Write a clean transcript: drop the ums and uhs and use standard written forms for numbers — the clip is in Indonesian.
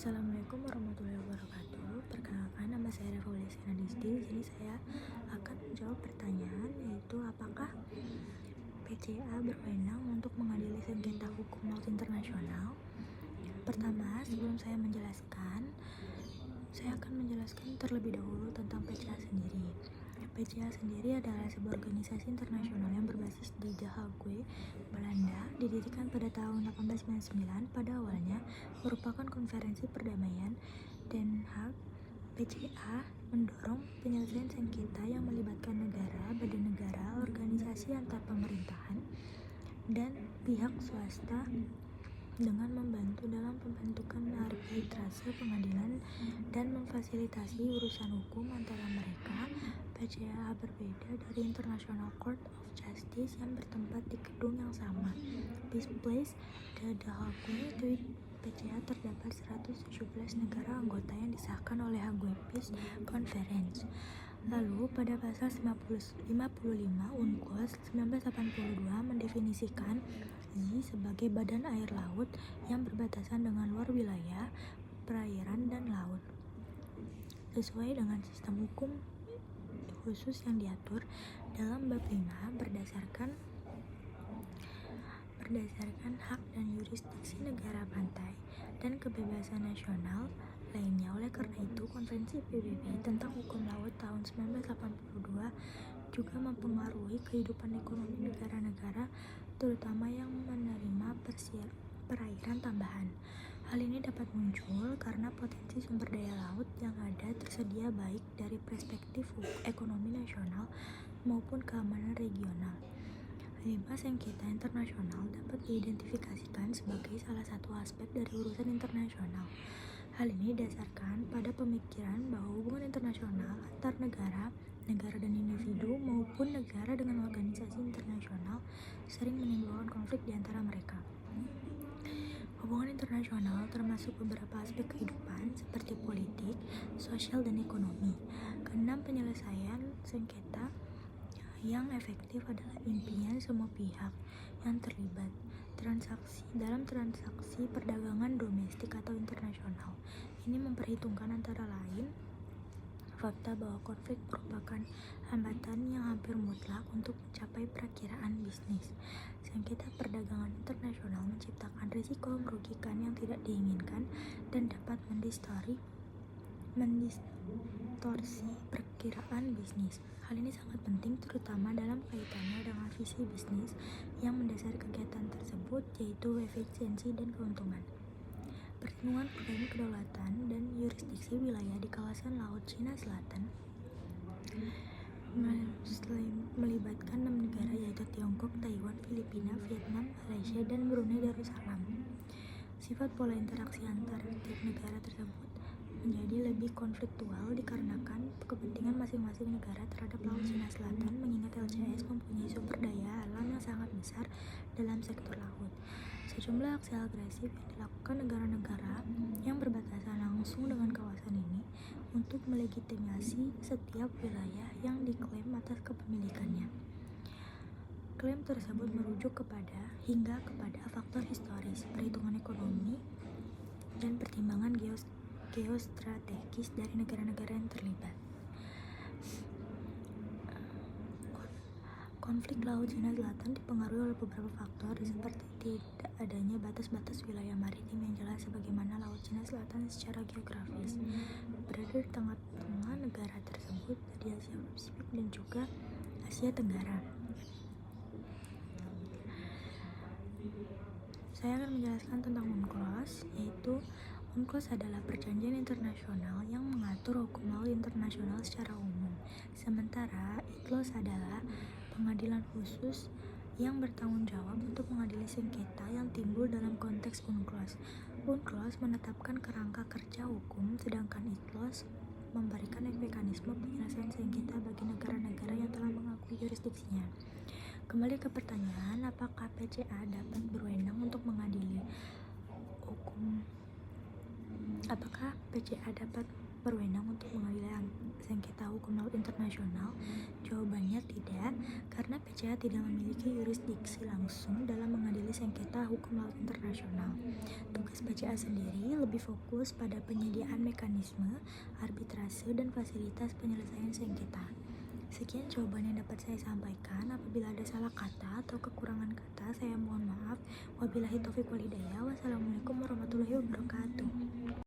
Assalamualaikum warahmatullahi wabarakatuh. Perkenalkan, nama saya Reva Uliasina Disti. Di sini saya akan menjawab pertanyaan, yaitu apakah PCA berwenang untuk mengadili sengketa hukum laut internasional? Pertama, sebelum saya menjelaskan, saya akan menjelaskan terlebih dahulu tentang PCA sendiri. PCA sendiri adalah sebuah organisasi internasional yang berbasis di The Hague, Belanda, didirikan pada tahun 1899. Pada awalnya merupakan konferensi perdamaian Den Haag. PCA mendorong penyelesaian sengketa yang melibatkan negara, badan negara, organisasi antar pemerintahan, dan pihak swasta dengan membantu dalam pembentukan arbitrase pengadilan dan memfasilitasi urusan hukum antara mereka. PCA berbeda dari International Court of Justice yang bertempat di gedung yang sama, Peace Place, The Hague. Di PCA terdapat 117 negara anggota yang disahkan oleh Hague Peace Conference. Lalu pada pasal 55 UNCLOS 1982 mendefinisikan I sebagai badan air laut yang berbatasan dengan luar wilayah, perairan, dan laut, sesuai dengan sistem hukum khusus yang diatur dalam bab 5 berdasarkan hak dan yurisdiksi negara pantai dan kebebasan nasional lainnya. Oleh karena itu, Konvensi PBB tentang hukum laut tahun 1982 juga mempengaruhi kehidupan ekonomi negara-negara, terutama yang menerima perairan tambahan. Hal ini dapat muncul karena potensi sumber daya laut yang ada tersedia baik dari perspektif ekonomi nasional maupun keamanan regional. 5. Sengketa internasional dapat diidentifikasikan sebagai salah satu aspek dari urusan internasional. Hal ini didasarkan pada pemikiran bahwa hubungan internasional antar negara dan individu maupun negara dengan organisasi internasional sering menimbulkan konflik di antara mereka. Hubungan internasional termasuk beberapa aspek kehidupan seperti politik, sosial, dan ekonomi. Keenam, penyelesaian sengketa yang efektif adalah impian semua pihak yang terlibat dalam transaksi perdagangan domestik atau internasional. Ini memperhitungkan antara lain fakta bahwa konflik merupakan hambatan yang hampir mutlak untuk mencapai perakiraan bisnis. Sengketa perdagangan internasional menciptakan risiko merugikan yang tidak diinginkan dan dapat mendistorsi perkiraan bisnis. Hal ini sangat penting terutama dalam kaitannya dengan visi bisnis yang mendasari kegiatan tersebut, yaitu efisiensi dan keuntungan. Perlindungan kedaulatan dan yurisdiksi wilayah di kawasan Laut Cina Selatan melibatkan 6 negara, yaitu Tiongkok, Taiwan, Filipina, Vietnam, Malaysia, dan Brunei Darussalam. Sifat pola interaksi antar tiap negara tersebut menjadi lebih konfliktual dikarenakan kepentingan masing-masing negara terhadap Laut Cina Selatan, mengingat LCS mempunyai sumber daya alam yang sangat besar dalam sektor laut. Sejumlah aksi agresif yang dilakukan negara-negara yang berbatasan langsung dengan kawasan ini untuk melegitimasi setiap wilayah yang diklaim atas kepemilikannya. Klaim tersebut merujuk hingga kepada faktor historis, perhitungan ekonomi, dan pertimbangan geostrategis dari negara-negara yang terlibat. Konflik Laut Cina Selatan dipengaruhi oleh beberapa faktor seperti tidak adanya batas-batas wilayah maritim yang jelas, sebagaimana Laut Cina Selatan secara geografis berada di tengah-tengah negara tersebut di Asia Pasifik dan juga Asia Tenggara. Saya akan menjelaskan tentang UNCLOS, yaitu UNCLOS adalah perjanjian internasional yang mengatur hukum laut internasional secara umum. Sementara ICLOS adalah pengadilan khusus yang bertanggung jawab untuk mengadili sengketa yang timbul dalam konteks UNCLOS. UNCLOS menetapkan kerangka kerja hukum, sedangkan ICLOS memberikan mekanisme penyelesaian sengketa bagi negara-negara yang telah mengakui jurisdiksinya. Kembali ke pertanyaan, apakah PCA dapat berwenang untuk mengadili hukum? Apakah PCA dapat berwenang untuk mengadili sengketa hukum laut internasional? Jawabannya tidak, karena PCA tidak memiliki yurisdiksi langsung dalam mengadili sengketa hukum laut internasional. Tugas PCA sendiri lebih fokus pada penyediaan mekanisme, arbitrase, dan fasilitas penyelesaian sengketa. Sekian jawaban yang dapat saya sampaikan. Apabila ada salah kata atau kekurangan kata, saya mohon maaf. Wabillahi taufiq wal hidayah. Wassalamualaikum warahmatullahi wabarakatuh.